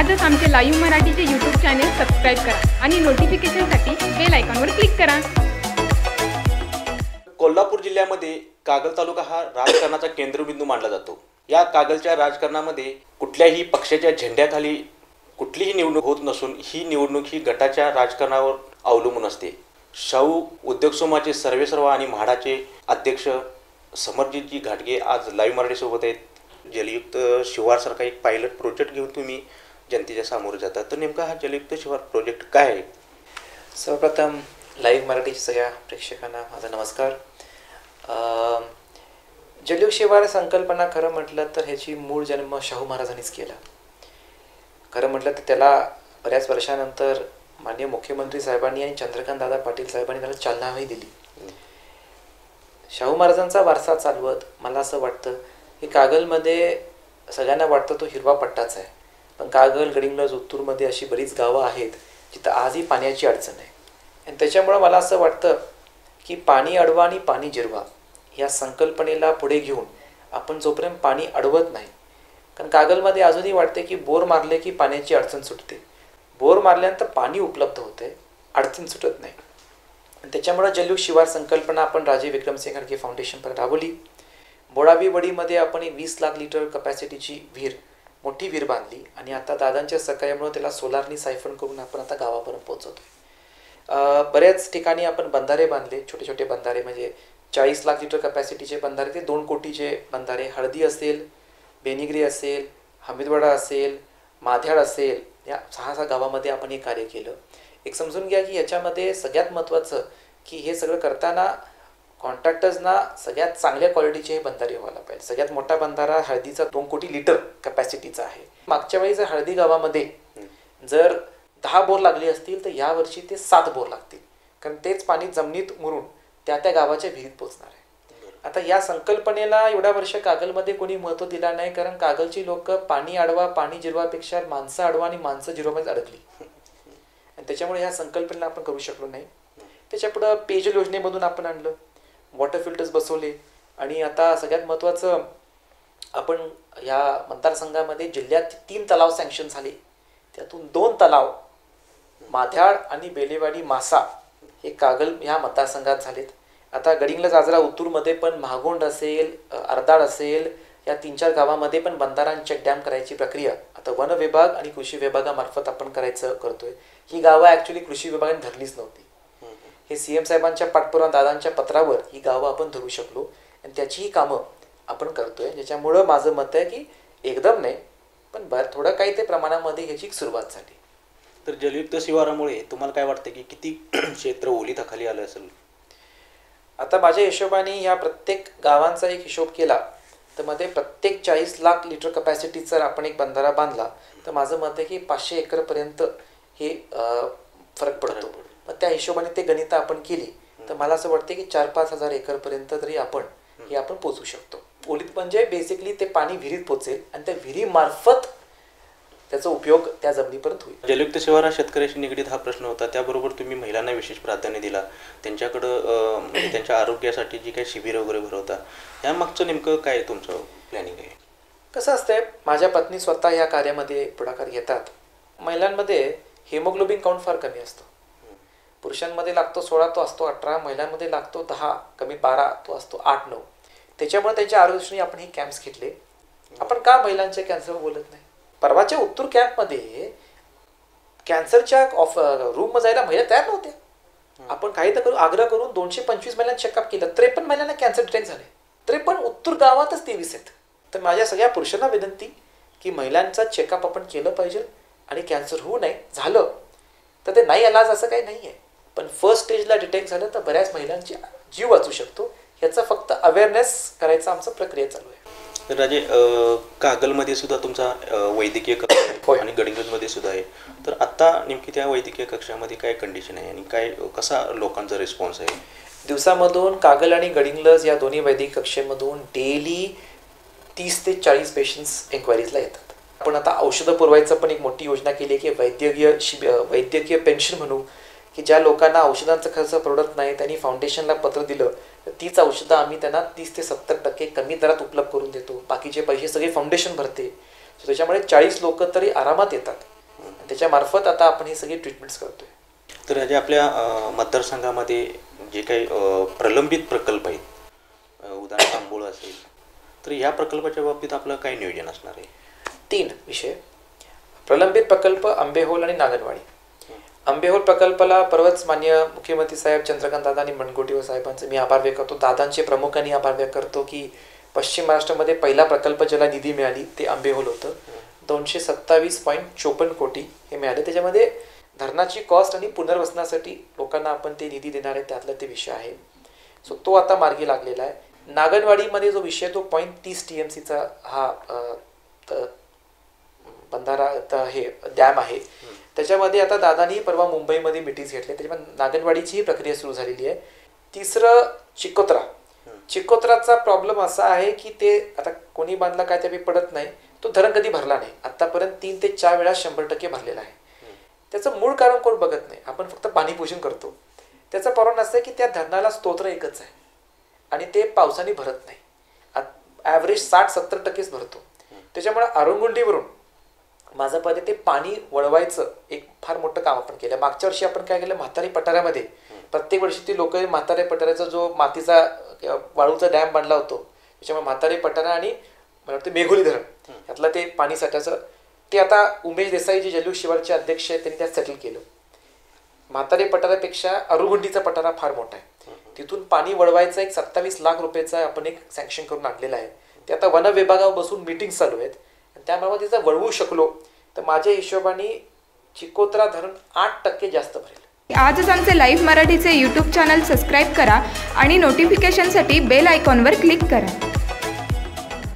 आजच आमचे लाईव्ह मराठीचे यूट्यूब चॅनेल सबस्क्राईब करा आणि नोटिफिकेशनसाठी बेल आयकॉनवर क्लिक करा। कोल्हापूर जिल्ह्यामध्ये कागल तालुका हा राजकारणाचा केंद्रबिंदू मानला जातो। या कागलच्या राजकारणामध्ये कुठल्याही पक्षाच्या झेंड्याखाली कुठलीही निवडणूक होत नसून ही निवडणूक ही गटाच्या राजकारणावर अवलंबून असते। शाहू उद्योग समूहाचे सर्वेसर्वा आणि म्हाडाचे अध्यक्ष समरजीतजी घाटगे आज लाईव्ह मराठी सोबत आहेत। जलयुक्त शिवारसारखा एक पायलट प्रोजेक्ट घेऊन तुम्ही जनतेच्या समोर जाता, तर नेमका हा जलयुक्त शिवार प्रोजेक्ट काय आहे? सर्वप्रथम लाईव्ह मराठीच्या सगळ्या प्रेक्षकांना माझा नमस्कार। जलयुक्त शिवार संकल्पना खरं म्हटलं तर ह्याची मूळ जन्म शाहू महाराजांनीच केला। खरं म्हटलं तर त्याला बऱ्याच वर्षानंतर माननीय मुख्यमंत्री साहेबांनी आणि चंद्रकांत दादा पाटील साहेबांनी त्याला चालनाही दिली। शाहू महाराजांचा वारसा चालवत मला असं वाटतं की कागलमध्ये सगळ्यांना वाटतं तो हिरवा पट्टाच आहे, पण कागल, गडिंग्लज, उत्तूरमध्ये अशी बरीच गावं आहेत जिथं आजही पाण्याची अडचण आहे। आणि त्याच्यामुळं मला असं वाटतं की पाणी अडवा आणि पाणी जिरवा या संकल्पनेला पुढे घेऊन आपण जोपर्यंत पाणी अडवत नाही, कारण कागलमध्ये अजूनही वाटते की बोर मारले की पाण्याची अडचण सुटते, बोर मारल्यानंतर पाणी उपलब्ध होते, अडचण सुटत नाही। आणि त्याच्यामुळे जलयुक्त शिवार संकल्पना आपण राजे विक्रमसिंह घाटगे फाउंडेशनपर्यंत राबवली। बोडावीवडीमध्ये आपण 20 लाख लिटर कपॅसिटीची विहीर, मोठी विहीर बांधली आणि आता दादांच्या सहकार्यामुळे त्याला सोलारनी सायफन करून आपण आता गावापर्यंत पोहोचवतोय। बऱ्याच ठिकाणी आपण बंधारे बांधले, छोटे छोटे बंधारे, म्हणजे 40 लाख लिटर कपॅसिटीचे बंधारे ते 2 कोटीचे बंधारे। हळदी असेल, बेनिग्री असेल, हमीदवाडा असेल, माध्याड असेल, या 6 गावामध्ये आपण हे कार्य केलं। एक समजून घ्या की याच्यामध्ये सगळ्यात महत्त्वाचं की हे सगळं करताना कॉन्ट्रॅक्टर्सना सगळ्यात चांगल्या क्वालिटीचे हे बंधारे व्हायला पाहिजे। सगळ्यात मोठा बंधारा हळदीचा 2 कोटी लिटर कपॅसिटीचा आहे। मागच्या वेळी जर हळदी गावामध्ये जर 10 बोर लागले असतील तर यावर्षी ते 7 बोर लागतील, कारण तेच पाणी जमिनीत मुरून त्या गावाच्या विहिरीत पोचणार आहे। आता या संकल्पनेला एवढ्या वर्ष कागलमध्ये कोणी महत्त्व दिला नाही, कारण कागलची लोक पाणी अडवा पाणी जिरवापेक्षा माणसं अडवा आणि माणसं जिरवामध्ये अडकली आणि त्याच्यामुळे ह्या संकल्पनेला आपण करू शकलो नाही। त्याच्यापुढं पेयजल योजनेमधून आपण आणलं, वॉटर फिल्टर्स बसवले आणि आता सगळ्यात महत्त्वाचं आपण या मतदारसंघामध्ये जिल्ह्यात 3 तलाव सँक्शन झाले, त्यातून 2 तलाव माध्याड आणि बेलेवाडी मासा हे कागल ह्या मतदारसंघात झालेत। आता गडिंग्लज, आजरा, उत्तूरमध्ये पण महागोंड असेल, अर्धाड असेल, या 3-4 गावामध्ये पण बंधारा आणि चेक डॅम करायची प्रक्रिया आता वन विभाग आणि कृषी विभागामार्फत आपण करतोय। ही गावं ॲक्च्युली कृषी विभागाने धरलीच नव्हती। हे CM साहेबांच्या पाठपुरावा, दादांच्या पत्रावर ही गावं आपण धरू शकलो आणि त्याचीही कामं आपण करतोय, ज्याच्यामुळं माझं मत आहे की एकदम नाही पण थोडं काही ते प्रमाणामध्ये ह्याची सुरुवात झाली। तर जलयुक्त शिवारामुळे तुम्हाला काय वाटतं की किती क्षेत्र ओलिताखाली आलं असेल? आता माझ्या हिशोबाने ह्या प्रत्येक गावांचा एक हिशोब केला तर मध्ये प्रत्येक 40 लाख लिटर कपॅसिटीचा जर आपण एक बंधारा बांधला तर माझं मत आहे की 500 एकरपर्यंत हे फरक पडतो। मग त्या हिशोबाने ते गणितं आपण केली तर मला असं वाटतं की 4-5 हजार एकरपर्यंत तरी आपण पोचू शकतो। ओलीत म्हणजे बेसिकली ते पाणी विहिरीत पोचेल आणि त्या विहिरीमार्फत त्याचा उपयोग त्या जमिनीपर्यंत होईल। जलयुक्त शिवार हा शेतकऱ्याशी निगडीत हा प्रश्न होता, त्याबरोबर तुम्ही महिलांना विशेष प्राधान्य दिला, त्यांच्याकडं त्यांच्या आरोग्यासाठी जी काही शिबिर वगैरे भरवता, या मागचं नेमकं काय तुमचं प्लॅनिंग आहे? कसं असतंय, माझ्या पत्नी स्वतः या कार्यामध्ये पुढाकार घेतात। महिलांमध्ये हेमोग्लोबिन काउंट फार कमी असतो, पुरुषांमध्ये लागतो 16, तो असतो 18, महिलांमध्ये लागतो 10, कमी 12, तो असतो 8-9। त्याच्यामुळे त्यांच्या आरोग्यासाठी आपण हे कॅम्प्स घेतले। आपण का महिलांच्या कॅन्सर बोलत नाही? परवाच्या उत्तूर कॅम्पमध्ये कॅन्सरच्या रूममध्ये जायला महिला तयार नव्हत्या। आपण काही तर आग्रह करून 225 महिलांना चेकअप केलं, 53 महिलांना कॅन्सर डिटेक्ट झाले। 53 उत्तूर गावातच 23 आहेत। तर माझ्या सगळ्या पुरुषांना विनंती की महिलांचा चेकअप आपण केलं पाहिजे आणि कॅन्सर होऊ नये, झालं तर ते नाही इलाज असं काही नाही आहे, पण फर्स्ट स्टेजला डिटेक्ट झालं तर बऱ्याच महिलांची जीव वाचू शकतो। ह्याचा फक्त अवेअरनेस करायचा आमचा प्रक्रिया चालू आहे। तर राजे, कागलमध्ये सुद्धा तुमचा वैद्यकीय कक्ष आहे आणि गडिंग्लजमध्ये सुद्धा आहे, तर आता नेमकी त्या वैद्यकीय कक्षामध्ये काय कंडिशन आहे आणि काय कसा लोकांचा रिस्पॉन्स आहे? दिवसामधून कागल आणि गडिंग्लज या दोन्ही वैद्यकीय कक्षेमधून डेली 30 ते 40 पेशंट्स एन्क्वायरीजला येतात। आपण आता औषधं पुरवायचं पण एक मोठी योजना केली आहे की वैद्यकीय पेन्शन म्हणू, की ज्या लोकांना औषधांचा खर्च परवडत नाही त्यांनी फाउंडेशनला पत्र दिलं तर तीच औषधं आम्ही त्यांना 30 ते 70% कमी दरात उपलब्ध करून देतो, बाकीचे पैसे सगळे फाउंडेशन भरते। त्याच्यामुळे 40 लोक तरी आरामात येतात। त्याच्यामार्फत आता आपण ही सगळी ट्रीटमेंट्स करतोय. तर याच्या आपल्या मतदारसंघामध्ये जे काही प्रलंबित प्रकल्प आहेत, उदाहरण आंबोळ असेल, तर या प्रकल्पाच्या बाबतीत आपलं काय नियोजन असणार आहे? 3 विषय. प्रलंबित प्रकल्प आंबेहोल आणि नागनवाडी. आंबेहोल प्रकल्पाला परवाच माननीय मुख्यमंत्री साहेब चंद्रकांत दादा आणि मुनगंटीवार साहेबांचे मी आभार व्यक्त करतो. दादांचे प्रमुखांनी आभार व्यक्त करतो की पश्चिम महाराष्ट्रामध्ये पहिला प्रकल्प ज्याला निधी मिळाली ते आंबेहोल होतं. 227.54 कोटी हे मिळाले. त्याच्यामध्ये धरणाची कॉस्ट आणि पुनर्वसनासाठी लोकांना आपण ते निधी देणार आहे, त्यातला ते विषय आहे. सो तो आता मार्गी लागलेला आहे. नागनवाडीमध्ये जो विषय तो 0.30 TMCचा हा बंधारा हे डॅम आहे. त्याच्यामध्ये आता दादानी परवा मुंबईमध्ये मिटिंग्स घेतल्या, त्याच्यामध्ये नागनवाडीची ही प्रक्रिया सुरू झालेली आहे. 3रं चिकोत्रा. चिकोत्राचा प्रॉब्लेम असा आहे की ते आता कोणी बांधला काय त्यापैकी पडत नाही. तो धरण कधी भरला नाही. आतापर्यंत 3 ते 4 वेळा 100% भरलेला आहे. त्याचं मूळ कारण कोण बघत नाही, आपण फक्त पाणीपोषण करतो. त्याचं कारण असं आहे की त्या धरणाला स्तोत्र एकच आहे आणि ते पावसाने भरत नाही. ॲव्हरेज 60-70%च भरतो. त्याच्यामुळे आरुंगुंडीवरून माझं पहिले ते पाणी वळवायचं एक फार मोठं काम आपण केलं. मागच्या वर्षी आपण काय केलं, म्हातारी पठारामध्ये प्रत्येक वर्षी ती लोक म्हातारी पठाराचा जो मातीचा वाळूचा डॅम बांधला होतो, त्याच्यामुळे म्हातारी पठारा आणि मला वाटतं मेघोली धरण यातलं ते पाणी साठ्याचं ते आता उमेश देसाई जे जलयुग शिवारचे अध्यक्ष आहेत त्यांनी त्यात सेटल केलं. म्हातारी पठारापेक्षा अरुगुंडीचा पठारा फार मोठा आहे. तिथून पाणी वळवायचा एक 27 लाख रुपयाचा आपण एक सँक्शन करून आणलेला आहे. ते आता वन विभागावर बसून मीटिंग चालू आहेत. त्यामुळे तिचा वळवू शकलो तर माझ्या हिशोबाने चिकोत्रा धरण 8% जास्त भरेल. आजच आमचे लाईव्ह मराठीचे यूट्यूब चॅनल सबस्क्राईब करा आणि नोटिफिकेशनसाठी बेल आयकॉनवर क्लिक करा.